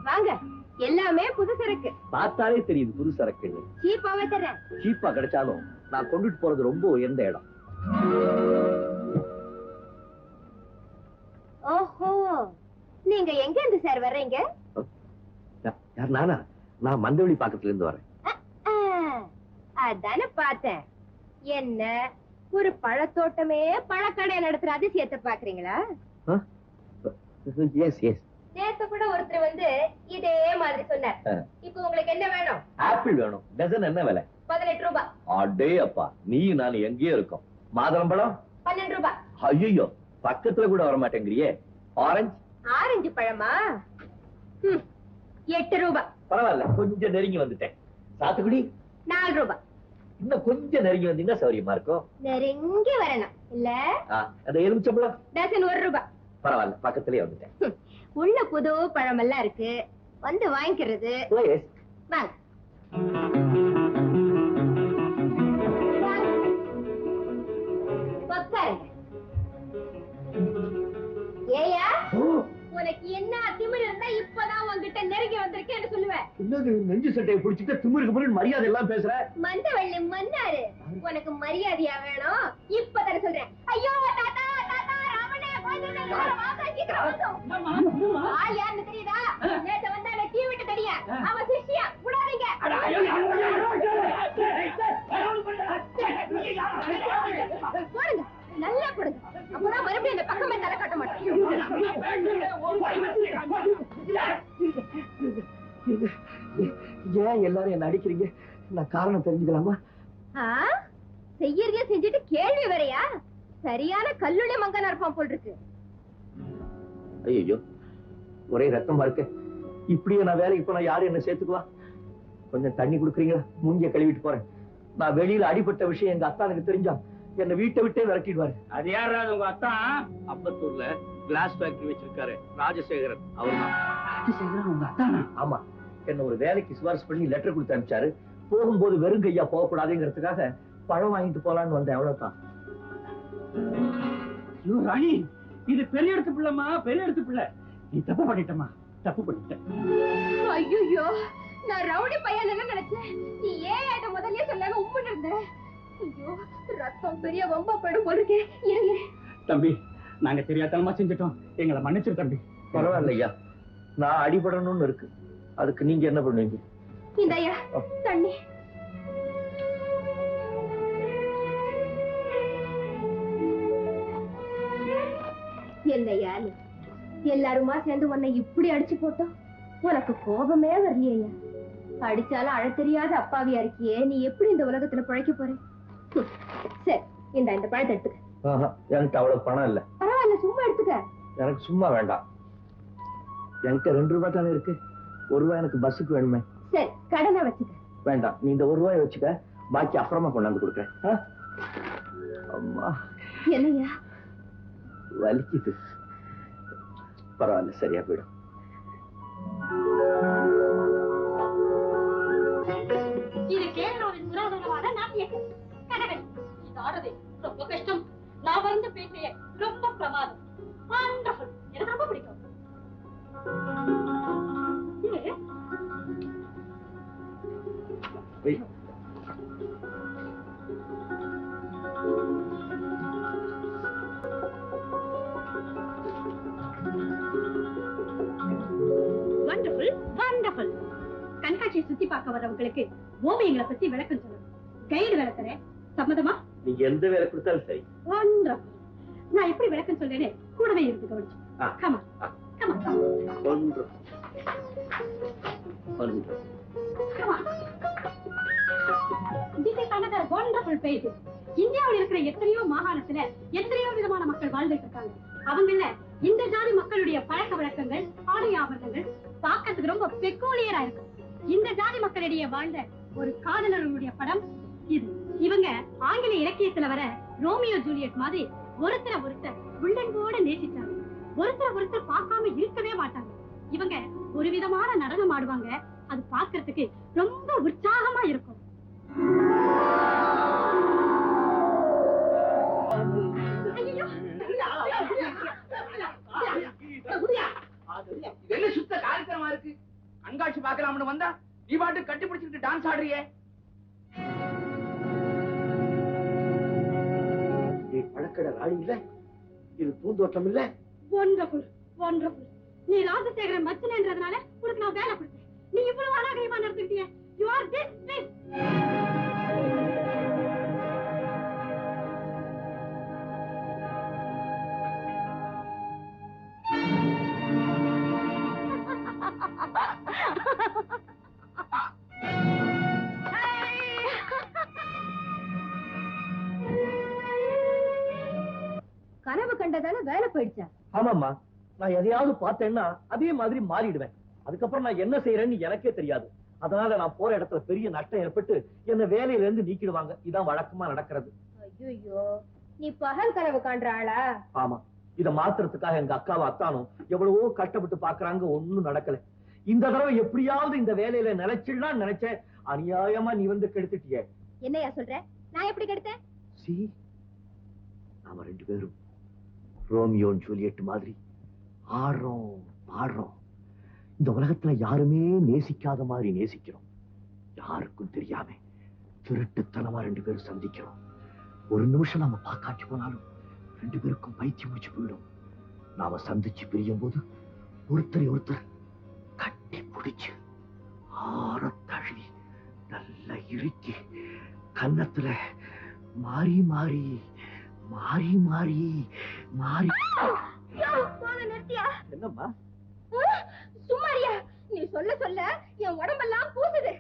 வாங்க, எல்லாமே புது சரக்கு. பார்த்தாலே தெரியுது புது சரக்குன்னு. சீப்பாவே தரேன். சீப்பா கிடைச்சாலும் நான் கொண்டுட்டு போறது ரொம்ப உயர்ந்த இடம். ஓஹோ, நீங்க எங்க இருந்து சார் வர்றீங்க? நானா? நான் மந்தவெளி பக்கத்துல இருந்து வரேன். அதானே பார்த்தேன். என்ன ஒரு பழத்தோட்டமே பழக்கடை நடத்துற அதிசயத்தை பாக்குறீங்களா? Yes yes. நேத்து கூட ஒருத்தர் வந்து இதே மாதிரி சொன்னார். இப்போ உங்களுக்கு என்ன வேணும்? ஆப்பிள் வேணும். டசன் என்ன விலை? 18 ரூபாய். அடே அப்பா, நீ நான் எங்கேயோ இருக்கோம். மாதுளம்பழம் 12 ரூபாய். ஐயோ, பக்கத்துல கூட வர மாட்டேங்கிறியே. ஆரஞ்சு? ஆரஞ்சு பழமா? 8 ரூபாய். பரவாயில்ல, கொஞ்சம் நெருங்கி வந்துட்டேன். சாத்துக்குடி 4 ரூபாய். இன்னும் கொஞ்சம் நெருங்கி வந்தீங்கன்னா சௌரியமா இருக்கும். நெருங்கி வரணும் இல்ல? அந்த எலுமிச்சம்பழம் டசன் 1 ரூபாய். பரவாயில்ல, பக்கத்திலே வந்துட்டேன். உள்ள புது பழமெல்லாம் இருக்கு, வந்து வாங்கிக்கிறது. வாங்க. ஏயா, உனக்கு என்ன திமிரு இருந்தா இப்பதான் உங்ககிட்ட நெருங்கி வந்திருக்கேன்னு சொல்லுவேன். இன்னொரு நெஞ்சு சட்டையை பிடிச்சிட்டு திமிருக்கு முன்னாடி மரியாதை எல்லாம் பேசுற. மந்தவள்ளி மன்னாரு, உனக்கு மரியாதையா வேணும். இப்பதானே சொல்றேன். ஐயோ தாத்தா, தாத்தா ராமனே, ஆள் யாருன்னு தெரியுதா? நேத்து வந்தானே டீ விட்டு தடியா, அவன் சிஷ்யா. விடாதீங்க. போடுங்க, நல்லா போடுங்க. அப்பதான் மறுபடியும் அந்த பக்கமே தலை காட்ட மாட்டேன். ஏன் எல்லாரும் என்ன அடிக்கிறீங்க? நான் காரணம் தெரிஞ்சுக்கலாமா? செய்யறதே செஞ்சுட்டு கேள்வி வரையா? சரியான கல்லுளி மங்கனா இருப்பான் போல் இருக்கு. ஐயோ, ஒரே ரத்தமா இருக்கு. இப்படியே நான் வேலைக்கு போனா யாரும் என்ன சேர்த்துக்குவா? கொஞ்சம் தண்ணி குடுக்குறீங்களா? மூஞ்சிய கழுவிட்டு போறேன். நான் வெளியில அடிபட்ட விஷயம் எங்க அத்தானுக்கு தெரிஞ்சா என்ன வீட்டை விட்டே விரட்டிடுவாரு. அது யாராவது உங்க அத்தான்? அப்பத்தூர்ல கிளாஸ் ஃபேக்டரி வச்சிருக்காரு ராஜசேகரன். அவர்தான். ராஜசேகரன் உங்க அத்தானா? ஆமா, என்ன ஒரு வேலைக்கு சிபாரிசு பண்ணி லெட்டர் கொடுத்து அனுப்பிச்சாரு. போகும்போது வெறும் கையா போகக்கூடாதுங்கிறதுக்காக பழம் வாங்கிட்டு போலான்னு வந்தேன், அவ்வளவுதான். ராணி, இது பெரிய இடத்து பிள்ளைமா, பெரிய இடத்து பிள்ளை. நீ தப்பு பண்ணிட்டமா, தப்பு பண்ணிட்ட. ஐயோ, நான் ரவுடி பையன் என்ன நினைச்சேன். நீ ஏன் என்கிட்ட முதல்லயே சொல்லாம உப்புன்னு இருந்த? ஐயோ, ரத்தம் பெரிய வம்பா படும் போல இருக்கே. இருங்க தம்பி, நாங்க தெரியாதனமா செஞ்சுட்டோம், எங்களை மன்னிச்சிரு தம்பி. பரவாயில்ல ஐயா, நான் அடிபடணும்னு இருக்கு. அதுக்கு நீங்க என்ன பண்ணுவீங்க? இந்தயா தண்ணி. என்னையா எல்லாருமா சேர்ந்து உன்னை இப்படி அடிச்சு போட்டோம். உனக்கு கோபமே வரலையா? அடிச்சாலும் அழ தெரியாத அப்பாவியா இருக்கியே, நீ எப்படி இந்த உலகத்துல பிழைக்க போற? சரி, இந்த பழத்தை எடுத்துக்க. என்கிட்ட அவ்வளவு பணம் இல்ல. பரவாயில்ல, சும்மா எடுத்துக்க. எனக்கு சும்மா வேண்டாம். என்கிட்ட 2 ரூபாய் தானே இருக்கு. 1 ரூபாய் எனக்கு பஸ்ஸுக்கு வேணுமே. சரி, கடனா வச்சுக்க. வேண்டாம், நீ இந்த 1 ரூபாய் வச்சுக்க, பாக்கி அப்புறமா கொண்டாந்து கொடுக்குறேன். அம்மா, என்னையா வலிக்குது. பரவாயில்ல, சரியா போயிடும். இது கேரளாவின் புராதனமான நாட்டிய கனகை. இது ஆடுறது ரொம்ப கஷ்டம். நான் வந்து பேசுறேன், ரொம்ப பிரமாதம். எனக்கு ரொம்ப பிடிக்கும். Wonderful, wonderful. கண்காட்சியை சுத்தி பார்க்க வர்றவங்களுக்கு ஓவியங்களை பத்தி விளக்கம் சொல்லணும். கைடு விளக்குறேன், சம்மதமா? நீங்க எந்த வேலை கொடுத்தாலும் சரி. வண்டர்ஃபுல். நான் எப்படி விளக்கம் சொல்றேனே கூடவே இருந்து கவனிச்சு. கமா கமா ஒன்று comma. This is another wonderful page. இந்தியாவில் இருக்கிற எத்தனையோ மாகாணத்துல எத்தனையோ விதமான மக்கள் வாழ்ந்துட்டு இருக்காங்க. அவங்கள இந்த ஜாதி மக்களுடைய பழக்க வழக்கங்கள், ஆடை ஆபரணங்கள் பார்க்கறதுக்கு ரொம்ப பெக்கூலியரா இருக்கும். இந்த ஜாதி மக்களிடையே வாழ்ந்த ஒரு காதலர்களுடைய படம் இது. இவங்க ஆங்கில இலக்கியத்துல வர ரோமியோ ஜூலியட் மாதிரி ஒருத்தர் உள்ளன்போட நேசிச்சாங்க. ஒருத்தர் பார்க்காம இருக்கவே மாட்டாங்க. இவங்க ஒரு விதமான நடனம் ஆடுவாங்க. அது பார்க்கறதுக்கு ரொம்ப உற்சாகமா இருக்கும். சுத்த காரியமா இருக்கு. காட்சி பார்க்கலாம்னு வந்தா நீ பாட்டு கட்டி பிடிச்சிட்டு டான்ஸ் ஆடுறியே. பழக்கடை ராணி இல்ல, இது பூந்தோட்டம் இல்ல. Wonderful wonderful. நீ ராஜசேகரன் மச்சனன்றதுனால உனக்கு நான் வேலை கொடுத்தேன். நீ இவ்வளவு அநாகரிகமா நடந்துக்கிட்டிய. You are dismissed. கனவு கண்டதால வேலை போயிடுச்சா? ஆமாம்மா, நான் எதையாவது பார்த்தேன்னா அதே மாதிரி மாறிடுவேன். அதுக்கப்புறம் நான் என்ன செய்யறேன்னு எனக்கே தெரியாது. அதனால நான் போற இடத்துல பெரிய நஷ்டம் ஏற்பட்டு என்ன வேலையில இருந்து நீக்கிடுவாங்க. இதான் வழக்கமா நடக்கிறது. ஐயோ, நீ பகல் கனவு காண்ற ஆளா? ஆமா, இத மாத்துறதுக்காக எங்க அக்காவை அத்தானும் எவ்வளவோ கஷ்டப்பட்டு பாக்குறாங்க. ஒண்ணும் நடக்கல. இந்த தடவை எப்படியாவது இந்த வேலையில நிலைச்சிடலாம் நினைச்சேன். அநியாயமா நீ வந்து கெடுத்துட்டியே. என்னையா சொல்ற? நான் எப்படி கெடுத்தேன்? நாம 2 பேரும் ரோமியோ ஜூலியட் மாதிரி ஆடுறோம் பாடுறோம். இந்த உலகத்துல யாருமே நேசிக்காத மாதிரி நேசிக்கிறோம். யாருக்கும் தெரியாம திருட்டுத்தனமா 2 பேரும் சந்திக்கிறோம். ஒரு நிமிஷம் நாம பார்க்காட்டி போனாலும் 2 பேருக்கும் பைத்தியம் முடிச்சு போயிடும். நாம சந்திச்சு பிரியும் போது ஒருத்தரை ஒருத்தர் கட்டி பிடிச்சு ஆற தழுவி நல்லா இறுக்கி கன்னத்துல மாறி மாறி மாறி மாறி மாறி. என்னம்மா சும்மாரியா, நீ சொல்ல சொல்ல என் உடம்பெல்லாம் பூசுது.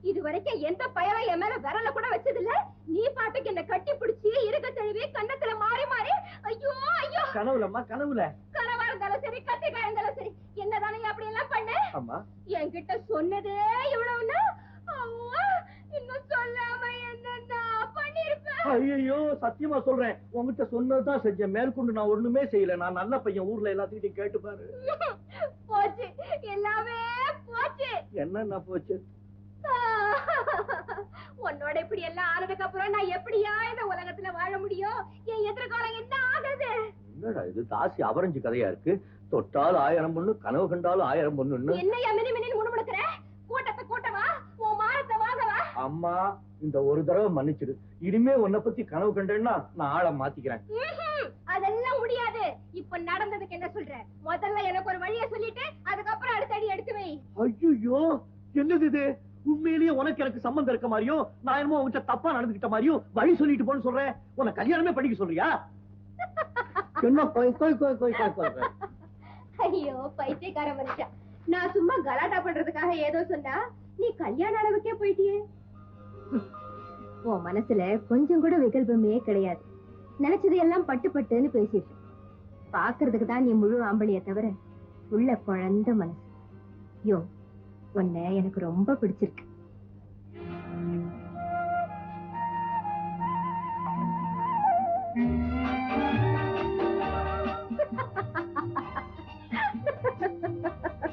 இது வரைக்கும் எந்த பயலும் என் மேல விரல கூட வச்சது இல்ல. நீ பாட்டுக்கு என்ன கட்டி பிடிச்சி இருக்க தழுவி கன்னத்துல மாறி மாறி. ஐயோ ஐயோ. கனவுலம்மா, கனவுல. கனவா இருந்தாலும் சரி, கத்திக்கா இருந்தாலும் சரி, என்னதானே அப்படி எல்லாம் பண்ண? என்கிட்ட சொன்னதே இவ்வளவுன்னா இன்னும் சொல்லாம என்னன்னா பண்ணிருப்பேன். ஐயோ, சத்தியமா சொல்றேன், உங்ககிட்ட சொன்னதுதான் செஞ்சேன். மேற்கொண்டு நான் ஒண்ணுமே செய்யல. நான் நல்ல பையன். ஊர்ல எல்லாத்தையும் கேட்டு பாரு. போச்சு, எல்லாமே போச்சு. என்ன போச்சு? உன்னோட இப்படி எல்லாம் ஆனதுக்கு அப்புறம் நான் எப்படியா இந்த உலகத்துல வாழ முடியும்? என் எதிர்காலம் என்ன ஆகுது? என்னடா இது தாசி அவரஞ்சு கதையா இருக்கு. தொட்டால் 1000 பொண்ணு, கனவு கண்டாலும் 1000 பொண்ணு. என்னையா மினி மினி முணுமுணுக்கிற? கூட்டத்தை கூட்டவா, உன் மானத்தை வாங்கவா? அம்மா, இந்த ஒரு தடவை மன்னிச்சிடு. இனிமே உன்னை பத்தி கனவு கண்டேன்னா நான் ஆளை மாத்திக்கிறேன். அதெல்லாம் முடியாது. இப்ப நடந்ததுக்கு என்ன சொல்ற? முதல்ல எனக்கு ஒரு வழியை சொல்லிட்டு அதுக்கப்புறம் அடுத்த அடி எடுத்து வை. ஐயோ, என்னது இது? உண்மையிலேயே உனக்கு எனக்கு சம்பந்தம் இருக்க மாதிரியும் நான் என்னமோ உன்கிட்ட தப்பா நடந்துகிட்ட மாதிரியும் வழி சொல்லிட்டு போன்னு சொல்றேன். உன்னை கல்யாணமே பண்ணிக்க சொல்றியா? என்ன ஐயோ பைத்தியக்கார மனுஷன். நான் சும்மா கலாட்டா பண்றதுக்காக ஏதோ சொன்னா நீ கல்யாண அளவுக்கே போயிட்டியே. உன் மனசுல கொஞ்சம் கூட விகல்பமே கிடையாது. நினைச்சது எல்லாம் பட்டு பட்டுன்னு பேசிட்டு பாக்குறதுக்கு தான் நீ முழு ஆம்பளிய தவிர உள்ள குழந்தை மனசு. யோ, உன்னை எனக்கு ரொம்ப பிடிச்சிருக்கு.